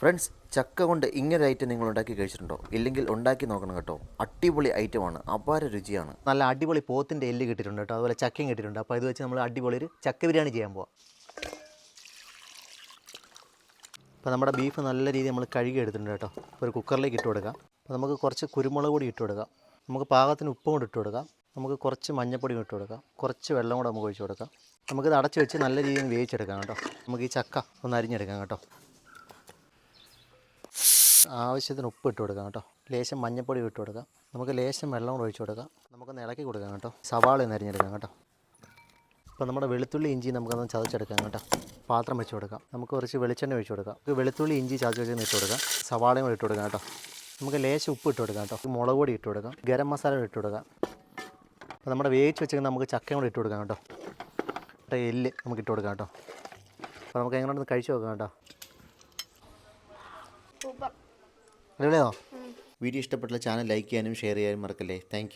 Friends, ചക്ക കൊണ്ട് ഇങ്ങനൊരു ഐറ്റം നിങ്ങൾ ഉണ്ടാക്കി കഴിച്ചിട്ടുണ്ടോ? ഇല്ലെങ്കിൽ ഉണ്ടാക്കി നോക്കണം കേട്ടോ. അടിപൊളി ഐറ്റമാണ്, അപാര രുചിയാണ്. നല്ല അടിപൊളി പോത്തിൻ്റെ എല്ല് കിട്ടിയിട്ടുണ്ട് കേട്ടോ, അതുപോലെ ചക്കയും കിട്ടിയിട്ടുണ്ട്. അപ്പോൾ ഇത് വെച്ച് നമ്മൾ അടിപൊളി ഒരു ചക്ക ബിരിയാണി ചെയ്യാൻ പോവാം. അപ്പോൾ നമ്മുടെ ബീഫ് നല്ല രീതിയിൽ നമ്മൾ കഴുകി എടുത്തിട്ടുണ്ട് കേട്ടോ. ഒരു കുക്കറിലേക്ക് ഇട്ട് കൊടുക്കാം. അപ്പോൾ നമുക്ക് കുറച്ച് കുരുമുളക് പൊടി ഇട്ട് കൊടുക്കാം. നമുക്ക് പാകത്തിന് ഉപ്പും കൂടി ഇട്ട് കൊടുക്കാം. നമുക്ക് കുറച്ച് മഞ്ഞൾപ്പൊടി ഇട്ട് കൊടുക്കാം. കുറച്ച് വെള്ളം കൂടെ നമുക്ക് ഒഴിച്ച് കൊടുക്കാം. നമുക്കിത് അടച്ച് വെച്ച് നല്ല രീതിയിൽ വേവിച്ചെടുക്കാം കേട്ടോ. നമുക്ക് ഈ ചക്ക ഒന്ന് അരിഞ്ഞെടുക്കാം കേട്ടോ. ആവശ്യത്തിന് ഉപ്പ് ഇട്ട് കൊടുക്കാം കേട്ടോ. ലേശം മഞ്ഞൾപ്പൊടി ഇട്ട് കൊടുക്കാം. നമുക്ക് ലേശം വെള്ളം കൂടെ ഒഴിച്ച് കൊടുക്കാം. നമുക്കൊന്ന് ഇളക്കി കൊടുക്കാം കേട്ടോ. സവാള ഒന്ന് അരിഞ്ഞെടുക്കാം കേട്ടോ. അപ്പോൾ നമ്മുടെ വെളുത്തുള്ളി ഇഞ്ചി നമുക്കൊന്ന് ചതച്ചെടുക്കാം കേട്ടോ. പാത്രം വെച്ച് കൊടുക്കാം. നമുക്ക് കുറച്ച് വെളിച്ചെണ്ണ ഒഴിച്ച് കൊടുക്കാം. നമുക്ക് വെളുത്തുള്ളി ഇഞ്ചി ചതച്ച് വെച്ച് ഇട്ട് കൊടുക്കാം. സവാളയും കൂടി ഇട്ട് കൊടുക്കാം കേട്ടോ. നമുക്ക് ലേശം ഉപ്പ് ഇട്ട് കൊടുക്കാം കേട്ടോ. മുളക് പൊടി ഇട്ട് കൊടുക്കാം. ഗരം മസാല ഇട്ട് കൊടുക്കാം. അപ്പോൾ നമ്മുടെ വേവിച്ച് വെച്ചിട്ട് നമുക്ക് ചക്കയും കൂടി ഇട്ട് കൊടുക്കാം കേട്ടോ. എല്ല് നമുക്ക് ഇട്ട് കൊടുക്കാം കേട്ടോ. അപ്പോൾ നമുക്ക് എങ്ങനെയൊന്ന് കഴിച്ച് നോക്കാം കേട്ടോ. അടിപൊളിയോ? വീഡിയോ ഇഷ്ടപ്പെട്ടുള്ള ചാനൽ ലൈക്ക് ചെയ്യാനും ഷെയർ ചെയ്യാനും മറക്കല്ലേ. താങ്ക്